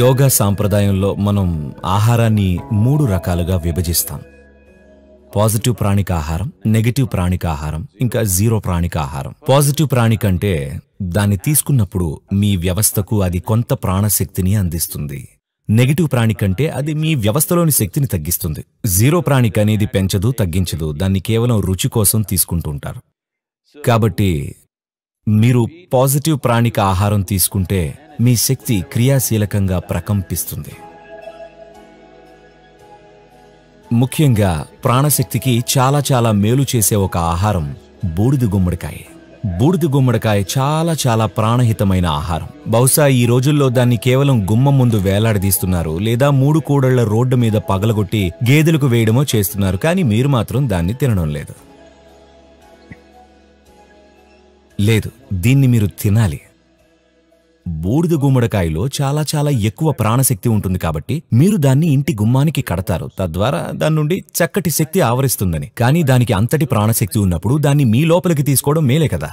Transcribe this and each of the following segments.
యోగా సాంప్రదాయంలో మనం ఆహారాన్ని 3 రకాలుగా విభజిస్తాం. పాజిటివ్ ప్రాణిక ఆహారం, నెగటివ్ ప్రాణిక ఆహారం, ఇంకా జీరో ప్రాణిక ఆహారం. పాజిటివ్ ప్రాణిక అంటే దాన్ని తీసుకున్నప్పుడు మీ వ్యవస్థకు అది కొంత ప్రాణశక్తిని అందిస్తుంది. నెగటివ్ ప్రాణిక అంటే అది మీ వ్యవస్థలోని శక్తిని తగ్గిస్తుంది. జీరో ప్రాణిక అనేది పెంచదు, తగ్గించదు, దాన్ని కేవలం రుచి కోసం తీసుకుంటూ ఉంటారు. కాబట్టి మీరు పాజిటివ్ ప్రాణిక ఆహారం తీసుకుంటే మీ శక్తి క్రియాశీలకంగా ప్రకంపిస్తుంది. ముఖ్యంగా ప్రాణశక్తికి చాలా చాలా మేలు చేసే ఒక ఆహారం బూడిద గుమ్మడికాయ. బూడిద గుమ్మడికాయ చాలా చాలా ప్రాణహితమైన ఆహారం. బహుశా ఈ రోజుల్లో దాన్ని కేవలం గుమ్మం ముందు వేలాడదీస్తున్నారు, లేదా 3 కూడళ్ల రోడ్డు మీద పగలగొట్టి గేదెలకు వేయడమో చేస్తున్నారు. కానీ మీరు మాత్రం దాన్ని తినడం లేదు. దీన్ని మీరు తినాలి. బూడిద గుమ్మడికాయలో చాలా చాలా ఎక్కువ ప్రాణశక్తి ఉంటుంది కాబట్టి మీరు దాన్ని ఇంటి గుమ్మానికి కడతారు, తద్వారా దాని నుండి చక్కటి శక్తి ఆవరిస్తుందని. కానీ దానికి అంతటి ప్రాణశక్తి ఉన్నప్పుడు దాన్ని మీ లోపలికి తీసుకోవడం మేలే కదా.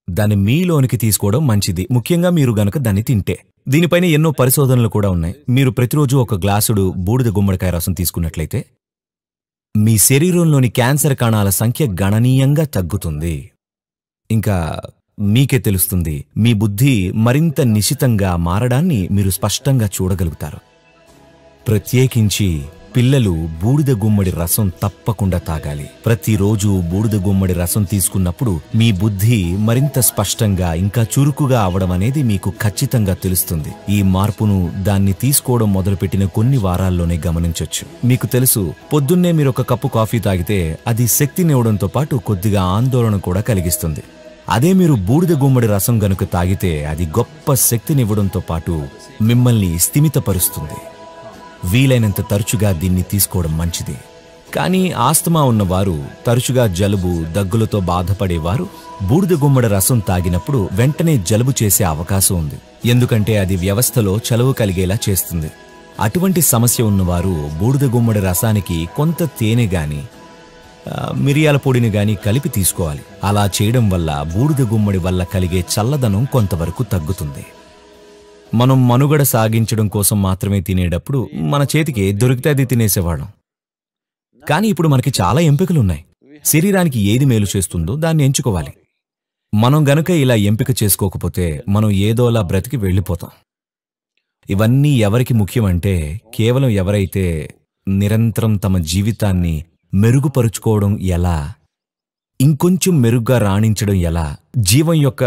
దాన్ని మీలోనికి తీసుకోవడం మంచిది, ముఖ్యంగా మీరు గనక దాన్ని తింటే. దీనిపైన ఎన్నో పరిశోధనలు కూడా ఉన్నాయి. మీరు ప్రతిరోజు ఒక గ్లాసుడు బూడిద గుమ్మడికాయ రసం తీసుకున్నట్లయితే మీ శరీరంలోని క్యాన్సర్ కణాల సంఖ్య గణనీయంగా తగ్గుతుంది. ఇంకా మీకే తెలుస్తుంది, మీ బుద్ధి మరింత నిశితంగా మారడాన్ని మీరు స్పష్టంగా చూడగలుగుతారు. ప్రత్యేకించి పిల్లలు బూడిద గుమ్మడి రసం తప్పకుండా తాగాలి. ప్రతిరోజు బూడిద గుమ్మడి రసం తీసుకున్నప్పుడు మీ బుద్ధి మరింత స్పష్టంగా ఇంకా చురుకుగా అవడం అనేది మీకు ఖచ్చితంగా తెలుస్తుంది. ఈ మార్పును దాన్ని తీసుకోవడం మొదలుపెట్టిన కొన్ని వారాల్లోనే గమనించొచ్చు. మీకు తెలుసు, పొద్దున్నే మీరు ఒక కప్పు కాఫీ తాగితే అది శక్తినివ్వడంతో పాటు కొద్దిగా ఆందోళన కూడా కలిగిస్తుంది. అదే మీరు బూడిద గుమ్మడి రసం గనుక తాగితే అది గొప్ప శక్తినివ్వడంతో పాటు మిమ్మల్ని స్థిమితపరుస్తుంది. వీలైనంత తరచుగా దీన్ని తీసుకోవడం మంచిది. కానీ ఆస్తమా ఉన్నవారు, తరచుగా జలుబు దగ్గులతో బాధపడేవారు బూడిద గుమ్మడి రసం తాగినప్పుడు వెంటనే జలుబు చేసే అవకాశం ఉంది, ఎందుకంటే అది వ్యవస్థలో చలువ కలిగేలా చేస్తుంది. అటువంటి సమస్య ఉన్నవారు బూడిద గుమ్మడి రసానికి కొంత తేనె గాని మిరియాల పొడిని గాని కలిపి తీసుకోవాలి. అలా చేయడం వల్ల బూడిద గుమ్మడి వల్ల కలిగే చల్లదనం కొంతవరకు తగ్గుతుంది. మనం మనుగడ సాగించడం కోసం మాత్రమే తినేటప్పుడు మన చేతికి దొరికితే అది తినేసేవాళ్ళం. కానీ ఇప్పుడు మనకి చాలా ఎంపికలున్నాయి. శరీరానికి ఏది మేలు చేస్తుందో దాన్ని ఎంచుకోవాలి. మనం గనుక ఇలా ఎంపిక చేసుకోకపోతే మనం ఏదోలా బ్రతికి వెళ్ళిపోతాం. ఇవన్నీ ఎవరికి ముఖ్యమంటే కేవలం ఎవరైతే నిరంతరం తమ జీవితాన్ని మెరుగుపరుచుకోవడం ఎలా, ఇంకొంచెం మెరుగ్గా రాణించడం ఎలా, జీవం యొక్క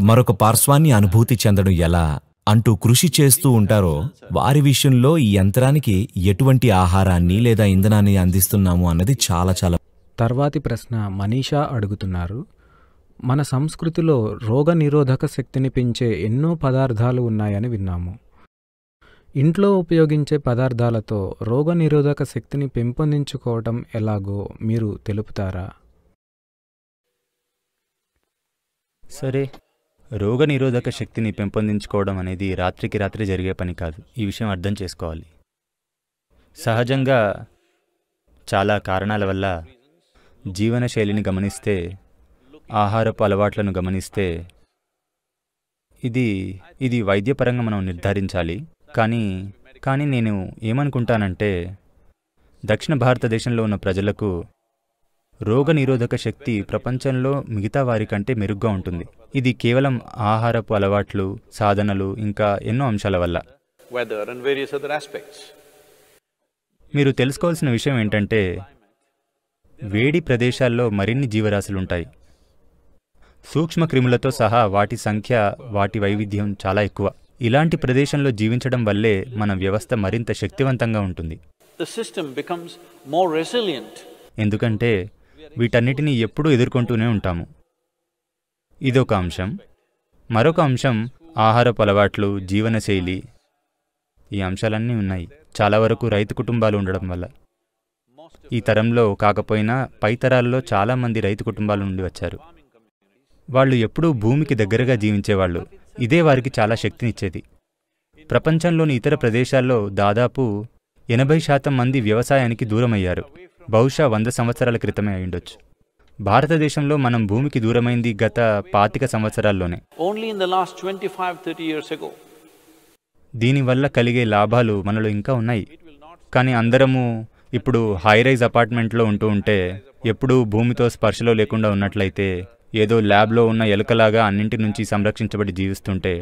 మరొక పార్శ్వాన్ని అనుభూతి చెందడం ఎలా అంటూ కృషి చేస్తూ ఉంటారో వారి విషయంలో ఈ యంత్రానికి ఎటువంటి ఆహారాన్ని లేదా ఇంధనాన్ని అందిస్తున్నాము అన్నది చాలా చాలా. తర్వాతి ప్రశ్న మనీషా అడుగుతున్నారు. మన సంస్కృతిలో రోగ నిరోధక శక్తిని పెంచే ఎన్నో పదార్థాలు ఉన్నాయని విన్నాము. ఇంట్లో ఉపయోగించే పదార్థాలతో రోగ నిరోధక శక్తిని పెంపొందించుకోవటం ఎలాగో మీరు తెలుపుతారా? సరే, రోగ నిరోధక శక్తిని పెంపొందించుకోవడం అనేది రాత్రికి రాత్రి జరిగే పని కాదు. ఈ విషయం అర్థం చేసుకోవాలి. సహజంగా చాలా కారణాల వల్ల జీవనశైలిని గమనిస్తే, ఆహారపు అలవాట్లను గమనిస్తే ఇది వైద్యపరంగా మనం నిర్ధారించాలి. కానీ నేను ఏమనుకుంటానంటే, దక్షిణ భారతదేశంలో ఉన్న ప్రజలకు రోగ నిరోధక శక్తి ప్రపంచంలో మిగతా వారికంటే మెరుగ్గా ఉంటుంది. ఇది కేవలం ఆహారపు అలవాట్లు, సాధనలు, ఇంకా ఎన్నో అంశాల వల్ల. మీరు తెలుసుకోవాల్సిన విషయం ఏంటంటే, వేడి ప్రదేశాల్లో మరిన్ని జీవరాశులుంటాయి. సూక్ష్మ క్రిములతో సహా వాటి సంఖ్య, వాటి వైవిధ్యం చాలా ఎక్కువ. ఇలాంటి ప్రదేశంలో జీవించడం వల్లే మన వ్యవస్థ మరింత శక్తివంతంగా ఉంటుంది. ఎందుకంటే వీటన్నిటినీ ఎప్పుడూ ఎదుర్కొంటూనే ఉంటాము. ఇదొక అంశం. మరొక అంశం ఆహారపు అలవాట్లు, జీవనశైలి. ఈ అంశాలన్నీ ఉన్నాయి. చాలా వరకు రైతు కుటుంబాలు ఉండడం వల్ల. ఈ తరంలో కాకపోయినా పై తరాల్లో చాలామంది రైతు కుటుంబాల నుండి వచ్చారు. వాళ్ళు ఎప్పుడూ భూమికి దగ్గరగా జీవించేవాళ్ళు. ఇదే వారికి చాలా శక్తినిచ్చేది. ప్రపంచంలోని ఇతర ప్రదేశాల్లో దాదాపు 80% మంది వ్యవసాయానికి దూరమయ్యారు. బహుశా 100 సంవత్సరాల క్రితమే అయ్యుండొచ్చు. భారతదేశంలో మనం భూమికి దూరమైంది గత 25 సంవత్సరాల్లోనే. Only in the last 25-30 years ago. దీనివల్ల కలిగే లాభాలు మనలో ఇంకా ఉన్నాయి. కానీ అందరము ఇప్పుడు హైరైజ్ అపార్ట్మెంట్లో ఉంటూ ఉంటే ఎప్పుడూ భూమితో స్పర్శలో లేకుండా ఉన్నట్లయితే, ఏదో ల్యాబ్లో ఉన్న ఎలుకలాగా అన్నింటి నుంచి సంరక్షించబడి జీవిస్తుంటే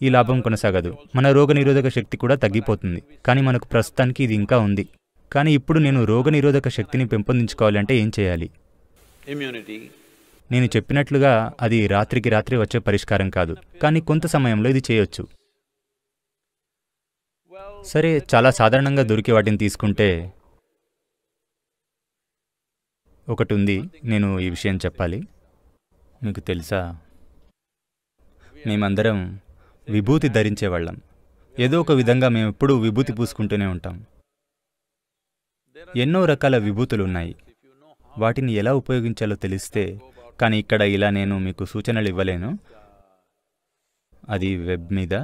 ఈ లాభం కొనసాగదు. మన రోగనిరోధక శక్తి కూడా తగ్గిపోతుంది. కానీ మనకు ప్రస్తుతానికి ఇది ఇంకా ఉంది. కానీ ఇప్పుడు నేను రోగనిరోధక శక్తిని పెంపొందించుకోవాలంటే ఏం చేయాలి? నేను చెప్పినట్లుగా అది రాత్రికి రాత్రి వచ్చే పరిష్కారం కాదు, కానీ కొంత సమయంలో ఇది చేయొచ్చు. సరే, చాలా సాధారణంగా దొరికే వాటిని తీసుకుంటే ఒకటి ఉంది. నేను ఈ విషయం చెప్పాలి. మీకు తెలుసా, మేమందరం విభూతి ధరించేవాళ్ళం. ఏదో ఒక విధంగా మేము ఎప్పుడూ విభూతి పూసుకుంటూనే ఉంటాం. ఎన్నో రకాల విభూతులు ఉన్నాయి. వాటిని ఎలా ఉపయోగించాలో తెలిస్తే, కానీ ఇక్కడ ఇలా నేను మీకు సూచనలు ఇవ్వలేను. అది వెబ్ మీద,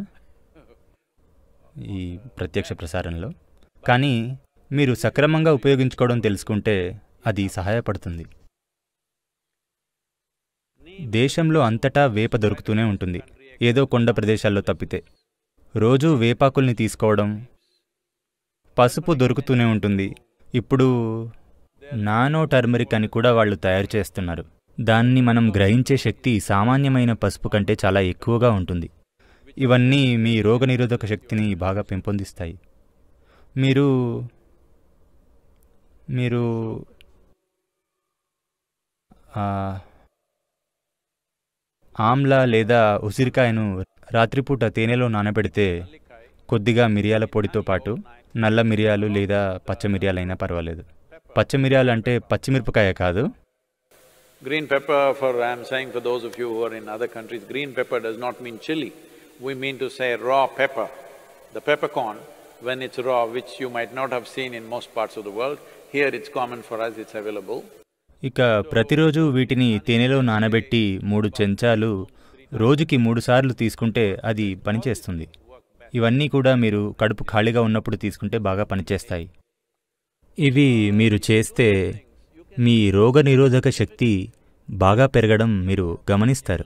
ఈ ప్రత్యక్ష ప్రసారంలో. కానీ మీరు సక్రమంగా ఉపయోగించుకోవడం తెలుసుకుంటే అది సహాయపడుతుంది. దేశంలో అంతటా వేప దొరుకుతూనే ఉంటుంది, ఏదో కొండ ప్రదేశాల్లో తప్పితే. రోజూ వేపాకుల్ని తీసుకోవడం, పసుపు దొరుకుతూనే ఉంటుంది. ఇప్పుడు నానో టర్మరిక్ అని కూడా వాళ్ళు తయారు చేస్తున్నారు. దాన్ని మనం గ్రహించే శక్తి సామాన్యమైన పసుపు కంటే చాలా ఎక్కువగా ఉంటుంది. ఇవన్నీ మీ రోగనిరోధక శక్తిని బాగా పెంపొందిస్తాయి. మీరు మీరు ఆమ్లా లేదా ఉసిరికాయను రాత్రిపూట తేనెలో నానబెడితే కొద్దిగా మిరియాల పొడితో పాటు నల్ల మిరియాలు లేదా పచ్చ మిరియాలైనా పర్వాలేదు. పచ్చ మిరియాలు అంటే పచ్చిమిరపకాయ కాదు. Green pepper, I am saying for those of you who are in other countries, green pepper does not mean chili. We mean to say raw pepper. The peppercorn, when it's raw, which you might not have seen in most parts of the world, here it's common for us, it's available. ఇక ప్రతిరోజు వీటిని తేనెలో నానబెట్టి 3 చెంచాలు రోజుకి 3 సార్లు తీసుకుంటే అది పనిచేస్తుంది. ఇవన్నీ కూడా మీరు కడుపు ఖాళీగా ఉన్నప్పుడు తీసుకుంటే బాగా పనిచేస్తాయి. ఇవి మీరు చేస్తే మీ రోగనిరోధక శక్తి బాగా పెరగడం మీరు గమనిస్తారు.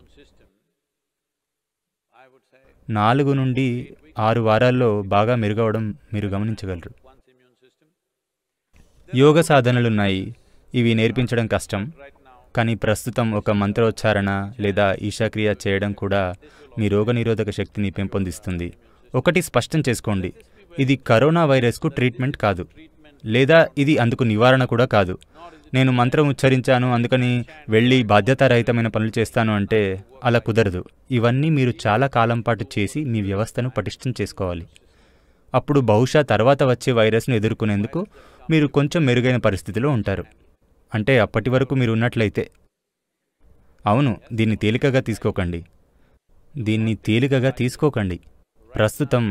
4 నుండి 6 వారాల్లో బాగా మెరుగవడం మీరు గమనించగలరు. యోగ సాధనలున్నాయి. ఇవి నేర్పించడం కష్టం, కానీ ప్రస్తుతం ఒక మంత్రోచ్చారణ లేదా ఈశాక్రియ చేయడం కూడా మీ రోగనిరోధక శక్తిని పెంపొందిస్తుంది. ఒకటి స్పష్టం చేసుకోండి, ఇది కరోనా వైరస్కు ట్రీట్మెంట్ కాదు, లేదా ఇది అందుకు నివారణ కూడా కాదు. నేను మంత్రం ఉచ్చరించాను అందుకని వెళ్ళి బాధ్యతారహితమైన పనులు చేస్తాను అంటే అలా కుదరదు. ఇవన్నీ మీరు చాలా కాలం పాటు చేసి మీ వ్యవస్థను పటిష్టం చేసుకోవాలి. అప్పుడు బహుశా తర్వాత వచ్చే వైరస్ను ఎదుర్కొనేందుకు మీరు కొంచెం మెరుగైన పరిస్థితిలో ఉంటారు. అంటే అప్పటి వరకు మీరు ఉన్నట్లయితే. అవును, దీన్ని తేలికగా తీసుకోకండి. ప్రస్తుతం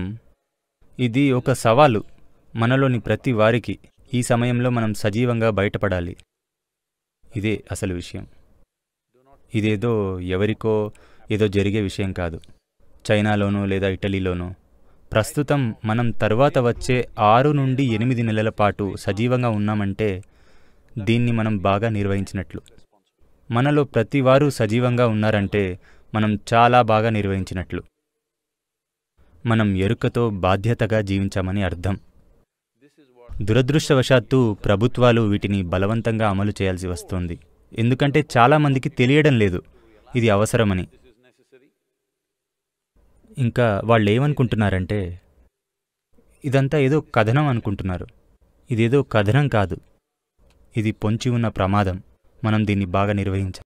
ఇది ఒక సవాలు మనలోని ప్రతి వారికి. ఈ సమయంలో మనం సజీవంగా బయటపడాలి. ఇదే అసలు విషయం. ఇదేదో ఎవరికో ఏదో జరిగే విషయం కాదు. చైనాలోనో లేదా ఇటలీలోనో. ప్రస్తుతం మనం తర్వాత వచ్చే 6 నుండి 8 నెలల పాటు సజీవంగా ఉన్నామంటే దీన్ని మనం బాగా నిర్వహించినట్లు. మనలో ప్రతి వారు సజీవంగా ఉన్నారంటే మనం చాలా బాగా నిర్వహించినట్లు. మనం ఎరుకతో బాధ్యతగా జీవించామని అర్థం. దురదృష్టవశాత్తు ప్రభుత్వాలు వీటిని బలవంతంగా అమలు చేయాల్సి వస్తుంది. ఎందుకంటే చాలామందికి తెలియడం లేదు ఇది అవసరమని. ఇంకా వాళ్ళేమనుకుంటున్నారంటే ఇదంతా ఏదో కథనం అనుకుంటున్నారు. ఇదేదో కథనం కాదు, ఇది పొంచి ఉన్న ప్రమాదం. మనం దీన్ని బాగా నిర్వహించాలి.